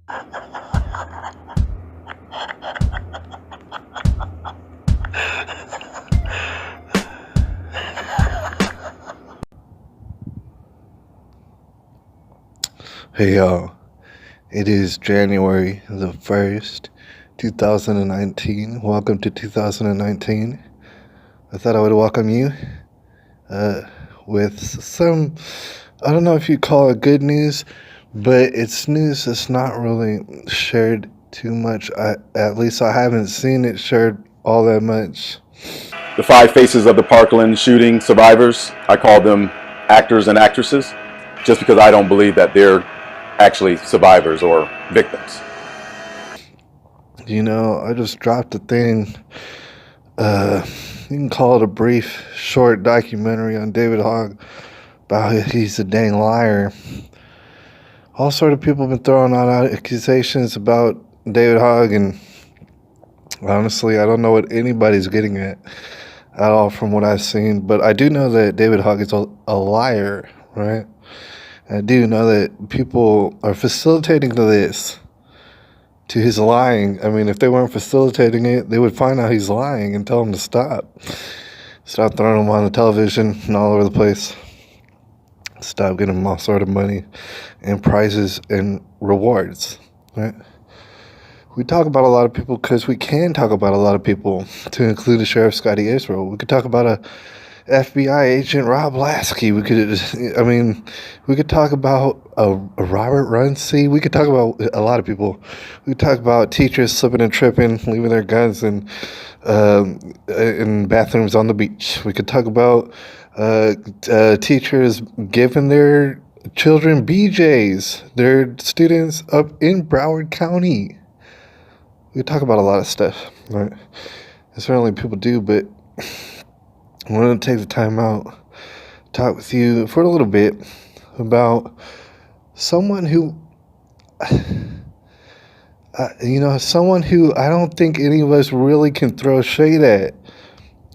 Hey y'all, it is January the 1st, 2019. Welcome to 2019. I thought I would welcome you with some, I don't know if you call it good news, but it's news that's not really shared too much. At least I haven't seen it shared all that much. The five faces of the Parkland shooting survivors, I call them actors and actresses, just because I don't believe that they're actually survivors or victims. You know, I just dropped a thing. You can call it a brief, short documentary on David Hogg about how he's a dang liar. All sort of people have been throwing out accusations about David Hogg, and honestly, I don't know what anybody's getting at all from what I've seen. But I do know that David Hogg is a liar, right? I do know that people are facilitating this, to his lying. I mean, if they weren't facilitating it, they would find out he's lying and tell him to stop. Stop throwing him on the television and all over the place. Stop getting him all sort of money and prizes and rewards, right? We talk about a lot of people because we can talk about a lot of people, to include the Sheriff Scotty Israel. We could talk about a FBI agent Rob Lasky. We could talk about a Robert Runcie. We could talk about a lot of people. We could talk about teachers slipping and tripping, leaving their guns in bathrooms on the beach. We could talk about teachers giving their children BJs, their students up in Broward County. We could talk about a lot of stuff, right? And certainly people do, but I wanted to take the time out to talk with you for a little bit about someone who, someone who I don't think any of us really can throw shade at,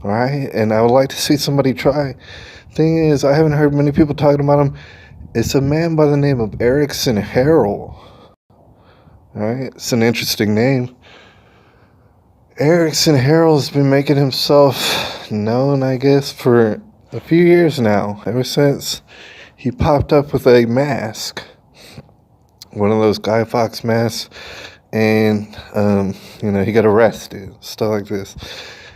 right? And I would like to see somebody try. Thing is, I haven't heard many people talking about him. It's a man by the name of Harrell, right? It's an interesting name. Harrell has been making himself known, I guess, for a few years now, ever since he popped up with a mask, one of those Guy Fawkes masks, and, he got arrested, stuff like this.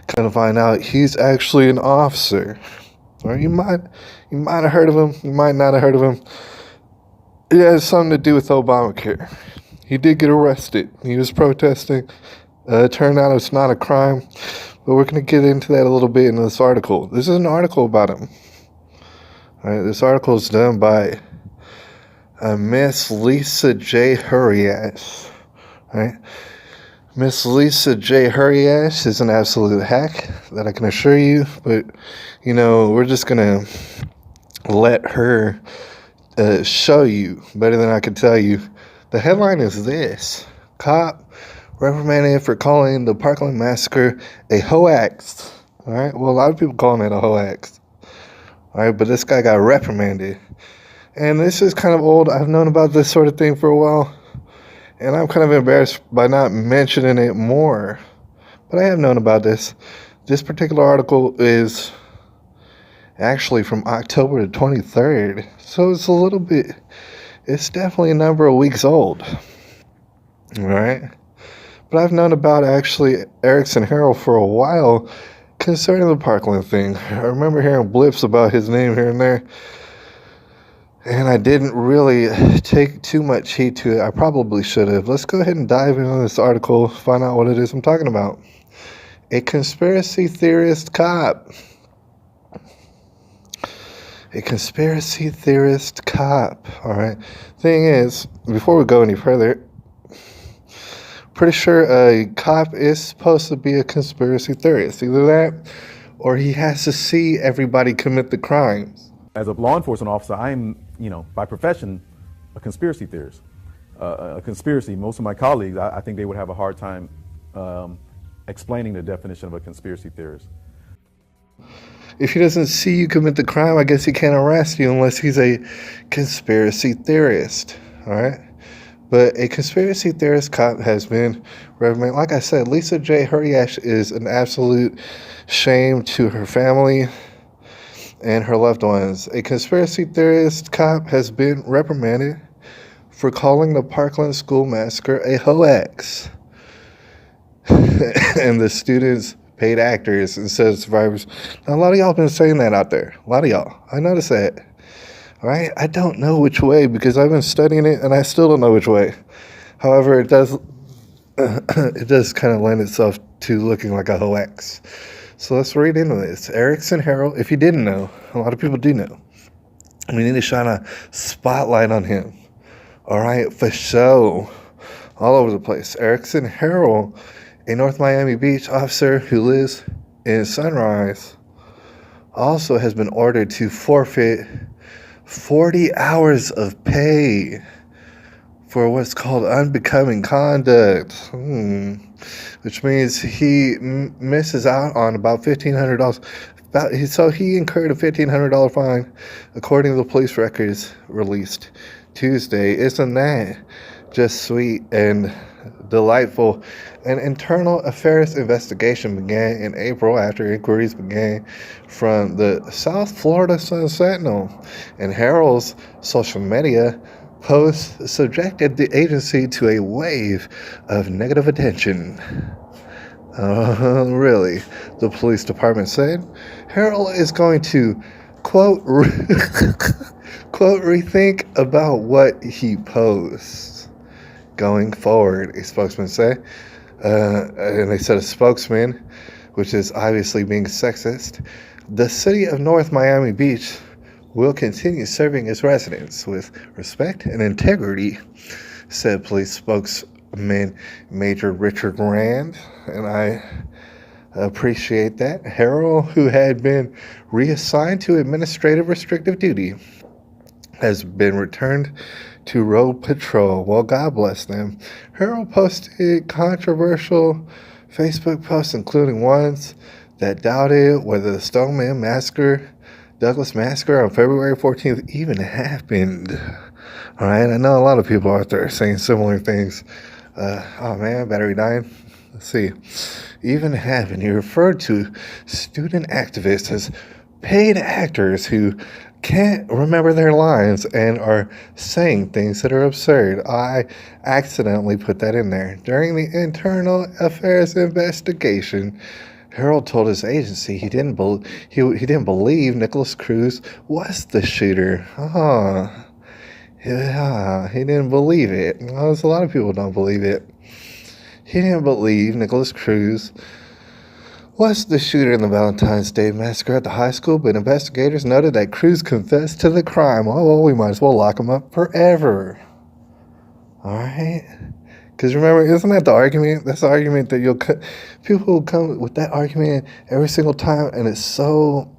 Kind of find out he's actually an officer. Or you might have heard of him, you might not have heard of him. It has something to do with Obamacare. He did get arrested. He was protesting. It turned out it's not a crime, but we're going to get into that a little bit in this article. This is an article about him. All right, this article is done by Miss Lisa J. Hurriash. Right? Miss Lisa J. Hurriash is an absolute hack, that I can assure you, but, we're just going to let her show you better than I can tell you. The headline is this: Cop reprimanded for calling the Parkland massacre a hoax. All right. Well, a lot of people calling it a hoax. All right, but this guy got reprimanded, and this is kind of old. I've known about this sort of thing for a while, and I'm kind of embarrassed by not mentioning it more. But I have known about this. This particular article is actually from October the 23rd, so it's definitely a number of weeks old. All right. But I've known about actually Harrell for a while concerning the Parkland thing. I remember hearing blips about his name here and there, and I didn't really take too much heed to it. I probably should have. Let's go ahead and dive into this article, find out what it is I'm talking about. A conspiracy theorist cop. A conspiracy theorist cop. All right. Thing is, before we go any further, pretty sure a cop is supposed to be a conspiracy theorist. Either that, or he has to see everybody commit the crimes. As a law enforcement officer, I'm, by profession, a conspiracy theorist. A conspiracy, most of my colleagues, I think they would have a hard time explaining the definition of a conspiracy theorist. If he doesn't see you commit the crime, I guess he can't arrest you unless he's a conspiracy theorist, all right? But a conspiracy theorist cop has been reprimanded. Like I said, Lisa J. Hurdiash is an absolute shame to her family and her loved ones. A conspiracy theorist cop has been reprimanded for calling the Parkland school massacre a hoax. And the students paid actors instead of survivors. Now, a lot of y'all been saying that out there. A lot of y'all. I noticed that. All right? I don't know which way because I've been studying it and I still don't know which way. However, it does kind of lend itself to looking like a hoax. So let's read into this. Erickson Harrell, if you didn't know, a lot of people do know. We need to shine a spotlight on him. All right, for show. All over the place. Erickson Harrell, a North Miami Beach officer who lives in Sunrise, also has been ordered to forfeit 40 hours of pay for what's called unbecoming conduct, which means he misses out on about $1,500. So he incurred a $1,500 fine, according to the police records released Tuesday. Isn't that just sweet and delightful? An internal affairs investigation began in April after inquiries began from the South Florida Sun Sentinel, and Harrell's social media posts subjected the agency to a wave of negative attention. Really, the police department said. Harrell is going to, quote, quote, rethink about what he posts going forward, a spokesman said. And they said a spokesman, which is obviously being sexist. The city of North Miami Beach will continue serving its residents with respect and integrity, said police spokesman Major Richard Rand, and I appreciate that. Harrell, who had been reassigned to administrative restrictive duty, has been returned to road patrol. Well, God bless them. Harrell posted controversial Facebook posts, including ones that doubted whether the Stoneman Massacre, Douglas Massacre on February 14th even happened. All right, I know a lot of people out there saying similar things. Oh man, battery dying. Let's see. Even happened. He referred to student activists as paid actors who can't remember their lines and are saying things that are absurd. I accidentally put that in there. During the internal affairs investigation, Harrell told his agency he didn't believe Nicholas Cruz was the shooter. Yeah, he didn't believe it. Well, a lot of people don't believe it. He didn't believe Nicholas Cruz was the shooter in the Valentine's Day massacre at the high school, but investigators noted that Cruz confessed to the crime. Oh, well, we might as well lock him up forever. All right? Because remember, isn't that the argument? That's the argument that people will come with that argument every single time, and it's so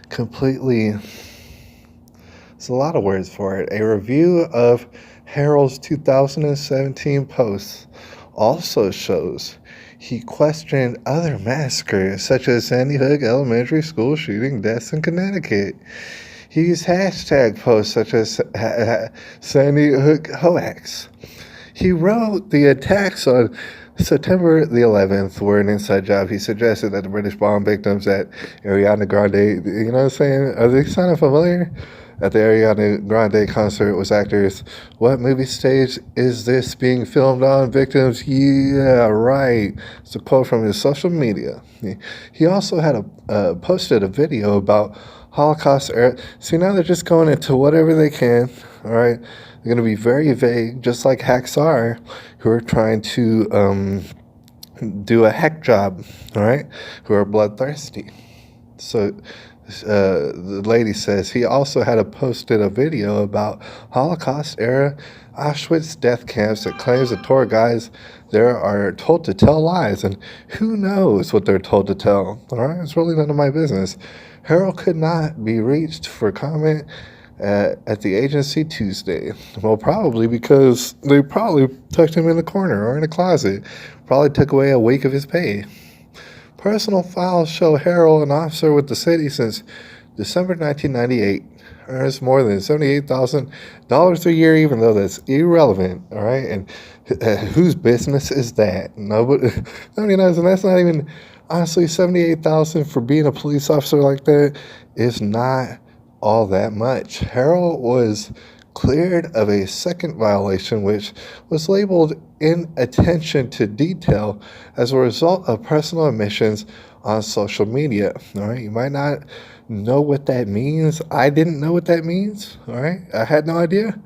completely, it's a lot of words for it. A review of Harrell's 2017 posts also shows he questioned other massacres, such as Sandy Hook Elementary School shooting deaths in Connecticut. He used hashtag posts such as Sandy Hook hoax. He wrote the attacks on September the 11th were an inside job. He suggested that the British bomb victims at Ariana Grande, you know what I'm saying? Are they sounding familiar? At the Ariana Grande concert was actors. What movie stage is this being filmed on? Victims? Yeah, right. It's a quote from his social media. He also had posted a video about Holocaust era. See, now they're just going into whatever they can, all right? They're going to be very vague, just like hacks are, who are trying to do a hack job, all right? Who are bloodthirsty. So the lady says he also had posted a video about Holocaust-era Auschwitz death camps that claims the tour guides there are told to tell lies, and who knows what they're told to tell, all right? It's really none of my business. Harrell could not be reached for comment at the agency Tuesday. Well, probably because they probably tucked him in the corner or in a closet. Probably took away a week of his pay. Personal files show Harrell an officer with the city since December 1998. earns more than $78,000 a year, even though that's irrelevant. All right, and whose business is that? Nobody knows, and that's not even honestly $78,000 for being a police officer like that is not all that much. Harrell was cleared of a second violation, which was labeled inattention to detail as a result of personal omissions on social media. All right, you might not know what that means. I didn't know what that means. All right, I had no idea.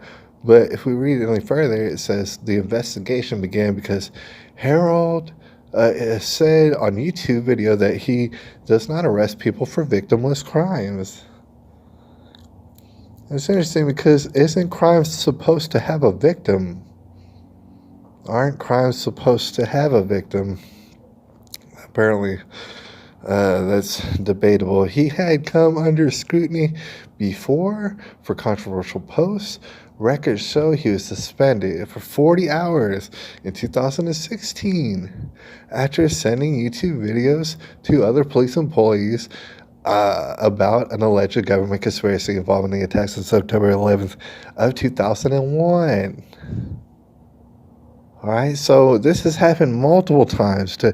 But if we read it any further, it says the investigation began because Harold said on YouTube video that he does not arrest people for victimless crimes. It's interesting because isn't crime supposed to have a victim? Aren't crimes supposed to have a victim? Apparently, that's debatable. He had come under scrutiny before for controversial posts. Records show he was suspended for 40 hours in 2016 after sending YouTube videos to other police employees about an alleged government conspiracy involving the attacks on September 11th of 2001. All right, so this has happened multiple times to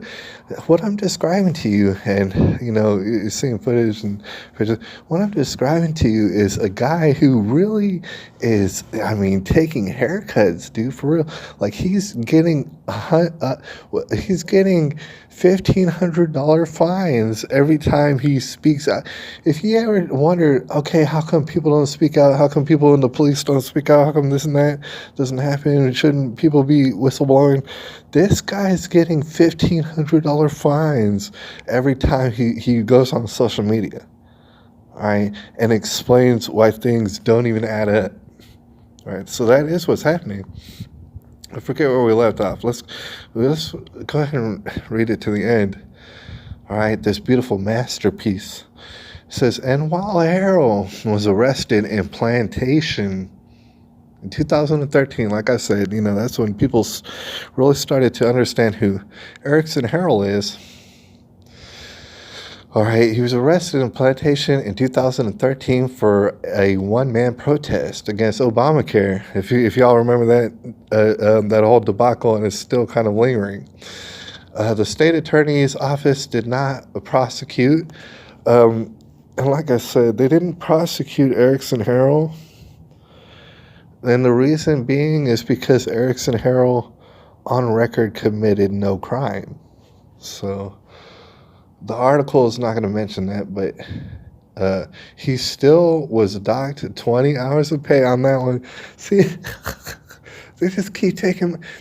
what I'm describing to you, and you're seeing footage and pictures. What I'm describing to you is a guy who really is, taking haircuts, dude, for real. Like he's getting $1,500 fines every time he speaks out. If you ever wondered, okay, how come people don't speak out? How come people in the police don't speak out? How come this and that doesn't happen? Shouldn't people be whistleblowing? This guy's getting $1,500 fines every time he goes on social media, all right, and explains why things don't even add up. All right, so that is what's happening. I forget where we left off. Let's go ahead and read it to the end. All right, this beautiful masterpiece. It says, and while Harrell was arrested in Plantation in 2013, like I said, that's when people really started to understand who Erickson Harrell is. All right, he was arrested in Plantation in 2013 for a one-man protest against Obamacare. If y'all remember that whole debacle, and it's still kind of lingering. The state attorney's office did not prosecute, and like I said, they didn't prosecute Erickson Harrell. And the reason being is because Erickson Harrell, on record, committed no crime. So the article is not going to mention that, but he still was docked 20 hours of pay on that one. See, they just keep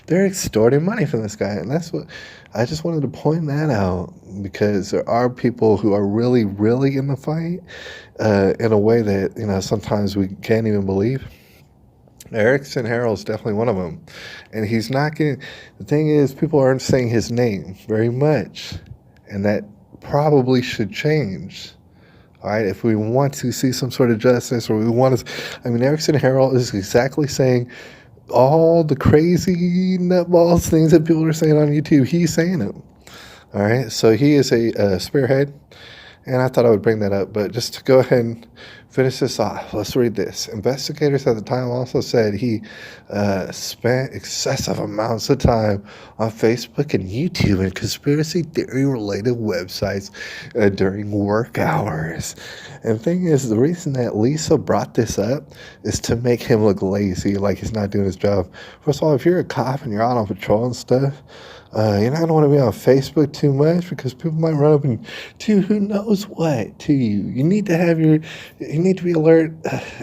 they're extorting money from this guy. And that's what I just wanted to point that out, because there are people who are really, really in the fight in a way that, sometimes we can't even believe. Erickson Harrell is definitely one of them. And he's not getting, the thing is, people aren't saying his name very much. And that probably should change. All right, if we want to see some sort of justice, or we want to, Erickson Harrell is exactly saying all the crazy nutballs things that people are saying on YouTube. He's saying them. All right, so he is a spearhead. And I thought I would bring that up, but just to go ahead and finish this off, let's read this. Investigators at the time also said he spent excessive amounts of time on Facebook and YouTube and conspiracy theory-related websites during work hours. And the thing is, the reason that Lisa brought this up is to make him look lazy, like he's not doing his job. First of all, if you're a cop and you're out on patrol and stuff, you're not going to want to be on Facebook too much, because people might run up and do who knows what to you. You need to be alert.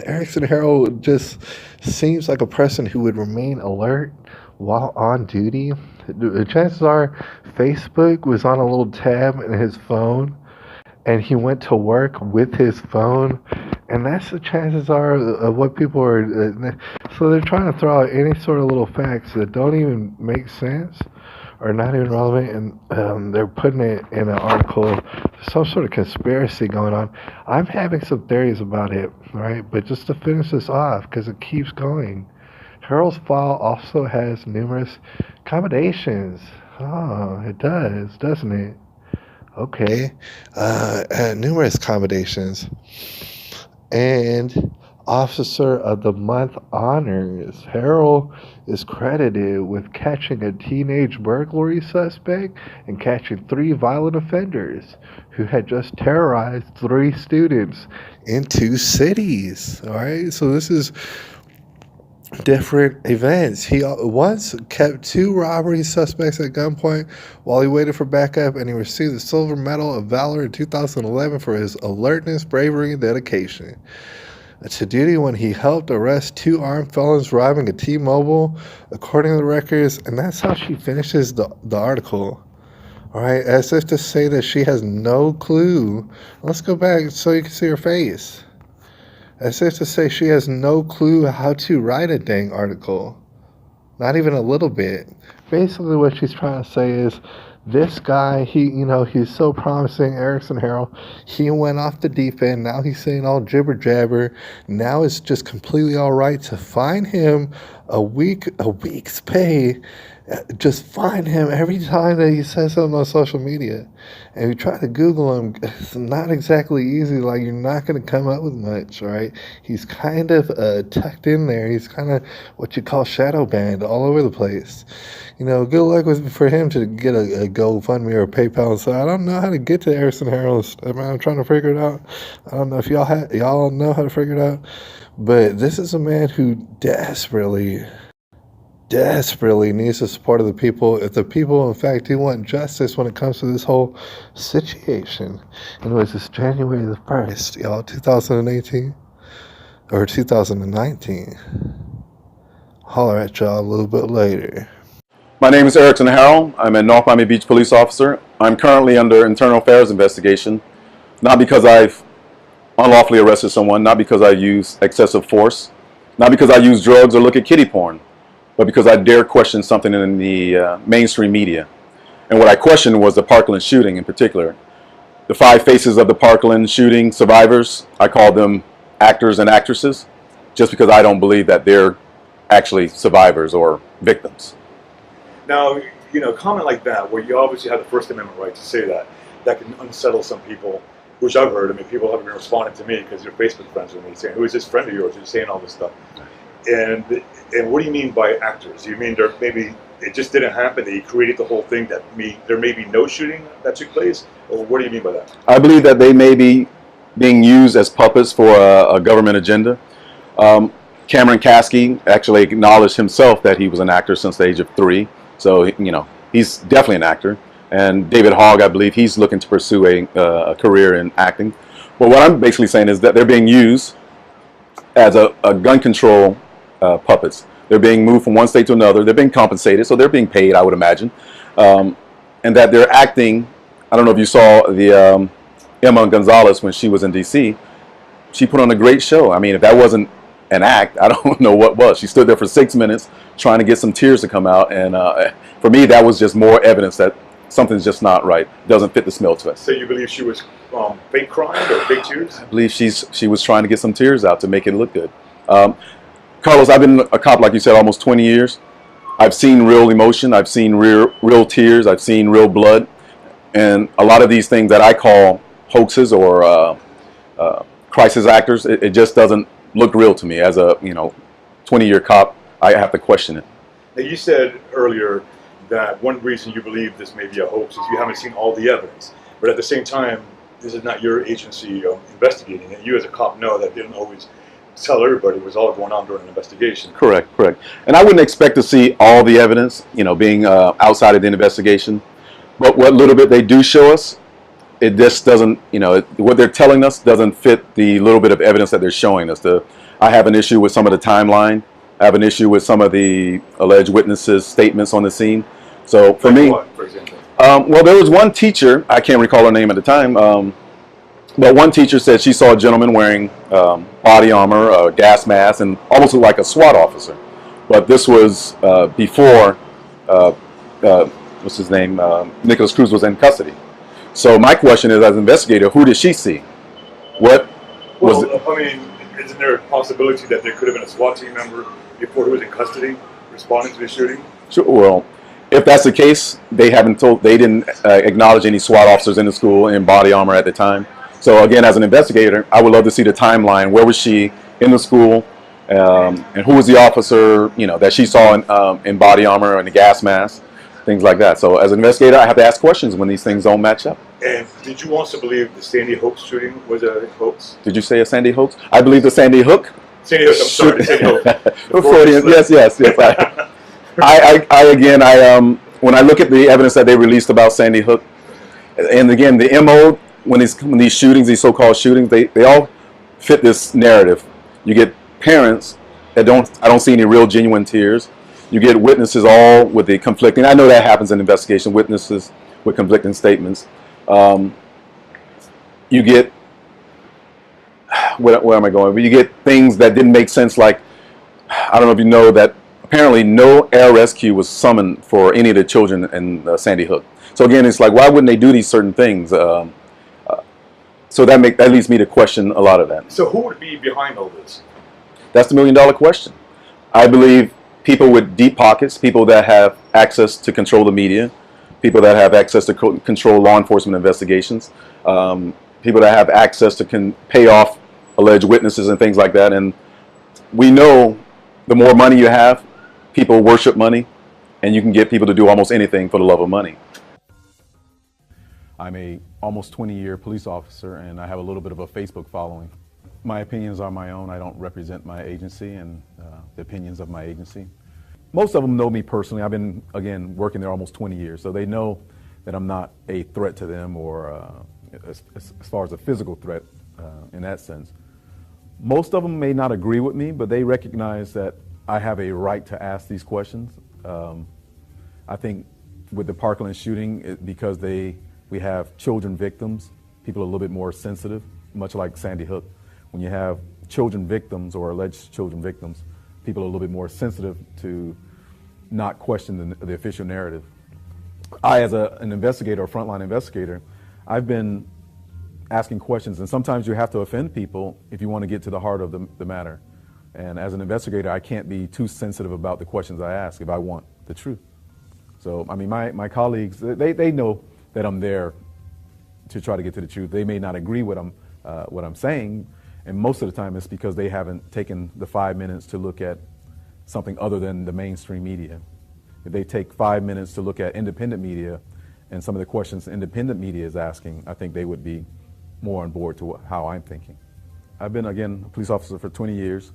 Erickson Harrell just seems like a person who would remain alert while on duty. The chances are Facebook was on a little tab in his phone, and he went to work with his phone, and that's the chances are of what people are. So they're trying to throw out any sort of little facts that don't even make sense or not even relevant, and they're putting it in an article. Some sort of conspiracy going on. I'm having some theories about it, right? But just to finish this off, because it keeps going, Harrell's file also has numerous accommodations. Oh, it does, doesn't it? Okay. Numerous accommodations. And Officer of the Month honors. Harrell is credited with catching a teenage burglary suspect and catching 3 violent offenders who had just terrorized 3 students in 2 cities. All right, so this is different events. He once kept 2 robbery suspects at gunpoint while he waited for backup, and he received the Silver Medal of Valor in 2011 for his alertness, bravery, and dedication to duty when he helped arrest 2 armed felons robbing a T-Mobile, according to the records. And that's how she finishes the article. All right, as if to say that she has no clue. Let's go back so you can see her face. As if to say she has no clue how to write a dang article. Not even a little bit. Basically what she's trying to say is, this guy, he's so promising, Erickson Harrell. He went off the deep end. Now he's saying all jibber jabber. Now it's just completely all right to fine him a week's pay. Just find him every time that he says something on social media. And you try to Google him, it's not exactly easy. Like, you're not going to come up with much, right? He's kind of tucked in there. He's kind of what you call shadow banned all over the place. Good luck for him to get a GoFundMe or a PayPal. So I don't know how to get to Erickson Harrell. I'm trying to figure it out. I don't know if y'all know how to figure it out. But this is a man who desperately needs the support of the people. If the people, in fact, do want justice when it comes to this whole situation. Anyways, it's January the 1st, y'all, 2018 or 2019. Holler at y'all a little bit later. My name is Erickson Harrell. I'm a North Miami Beach police officer. I'm currently under internal affairs investigation, not because I've unlawfully arrested someone, not because I use excessive force, not because I use drugs or look at kiddie porn, but because I dare question something in the mainstream media. And what I questioned was the Parkland shooting in particular. The 5 faces of the Parkland shooting survivors, I call them actors and actresses, just because I don't believe that they're actually survivors or victims. Now, a comment like that, where you obviously have the First Amendment right to say that can unsettle some people, which I've heard. I mean, people have been responding to me because they're Facebook friends with me, saying, "Who is this friend of yours who's saying all this stuff?" And what do you mean by actors? Do you mean maybe it just didn't happen, that he created the whole thing, that there may be no shooting that took place? Or what do you mean by that? I believe that they may be being used as puppets for a government agenda. Cameron Kasky actually acknowledged himself that he was an actor since the age of 3. So, he's definitely an actor. And David Hogg, I believe, he's looking to pursue a career in acting. But what I'm basically saying is that they're being used as a gun control puppets. They're being moved from one state to another. They're being compensated, so they're being paid, I would imagine. And that they're acting. I don't know if you saw the Emma Gonzalez when she was in D.C. She put on a great show. I mean, if that wasn't an act, I don't know what was. She stood there for 6 minutes trying to get some tears to come out. And for me, that was just more evidence that something's just not right. Doesn't fit the smell test. So you believe she was fake crying or fake tears? I believe she was trying to get some tears out to make it look good. Carlos, I've been a cop, like you said, almost 20 years. I've seen real emotion. I've seen real tears. I've seen real blood. And a lot of these things that I call hoaxes or crisis actors, it just doesn't look real to me. As a 20-year cop, I have to question it. Now, you said earlier that one reason you believe this may be a hoax is you haven't seen all the evidence. But at the same time, this is not your agency investigating it. You as a cop know that they don't always tell everybody what's all going on during an investigation. Correct. And I wouldn't expect to see all the evidence, being outside of the investigation. But what little bit they do show us, it just doesn't, what they're telling us doesn't fit the little bit of evidence that they're showing us. I have an issue with some of the timeline. I have an issue with some of the alleged witnesses' statements on the scene. So for me, what, for example? Well, there was one teacher, I can't recall her name at the time, but one teacher said she saw a gentleman wearing body armor, a gas mask, and almost looked like a SWAT officer. But this was before, what's his name, Nicholas Cruz was in custody. So my question is, as an investigator, who did she see? What was it? I mean, isn't there a possibility that there could have been a SWAT team member before he was in custody responding to the shooting? Sure, well, if that's the case, they didn't acknowledge any SWAT officers in the school in body armor at the time. So again, as an investigator, I would love to see the timeline. Where was she in the school, and who was the officer, that she saw in body armor and a gas mask, things like that. So as an investigator, I have to ask questions when these things don't match up. And did you also believe the Sandy Hook shooting was a hoax? Did you say a Sandy Hook? I believe the Sandy Hook. Sandy Hook, I'm sorry, Sandy Hook. Yes. When I look at the evidence that they released about Sandy Hook, and again, the MO, when these shootings, these so-called shootings, they all fit this narrative. You get parents that I don't see any real genuine tears. You get witnesses all with the conflicting. I know that happens in investigation, witnesses with conflicting statements. You get, where am I going? But you get things that didn't make sense, like, I don't know if you know that apparently no air rescue was summoned for any of the children in Sandy Hook. So again, it's like, why wouldn't they do these certain things? So that leads me to question a lot of that. So who would be behind all this? That's the million-dollar question. I believe people with deep pockets, people that have access to control the media, people that have access to control law enforcement investigations, people that have access to pay off alleged witnesses and things like that. And we know the more money you have, people worship money, and you can get people to do almost anything for the love of money. I'm a almost 20-year police officer, and I have a little bit of a Facebook following. My opinions are my own. I don't represent my agency and the opinions of my agency. Most of them know me personally. I've been, again, working there almost 20 years, so they know that I'm not a threat to them, or as far as a physical threat in that sense. Most of them may not agree with me, but they recognize that I have a right to ask these questions. I think with the Parkland shooting, because we have children victims, people are a little bit more sensitive, much like Sandy Hook. When you have children victims or alleged children victims, people are a little bit more sensitive to not question the official narrative. I, as an investigator, a frontline investigator, I've been asking questions, and sometimes you have to offend people if you want to get to the heart of the matter. And as an investigator, I can't be too sensitive about the questions I ask if I want the truth. So, I mean, my colleagues, they know that I'm there to try to get to the truth. They may not agree with what I'm saying, and most of the time it's because they haven't taken the 5 minutes to look at something other than the mainstream media. If they take 5 minutes to look at independent media and some of the questions independent media is asking, I think they would be more on board to how I'm thinking. I've been, again, a police officer for 20 years.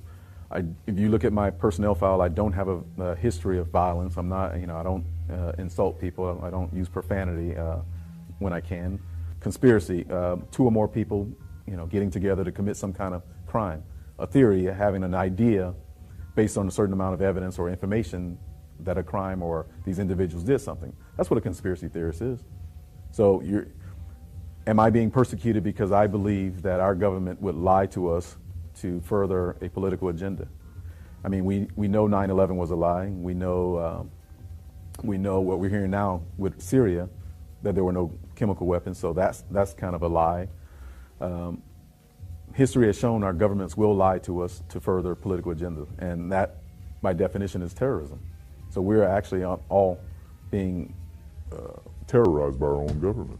If you look at my personnel file, I don't have a history of violence. I'm not, I don't insult people. I don't use profanity when I can. Conspiracy, two or more people, getting together to commit some kind of crime. A theory, having an idea based on a certain amount of evidence or information that a crime or these individuals did something. That's what a conspiracy theorist is. So am I being persecuted because I believe that our government would lie to us to further a political agenda? I mean, we know 9/11 was a lie. We know what we're hearing now with Syria, that there were no chemical weapons, so that's kind of a lie. History has shown our governments will lie to us to further political agendas, and that, by definition, is terrorism. So we're actually all being terrorized by our own government.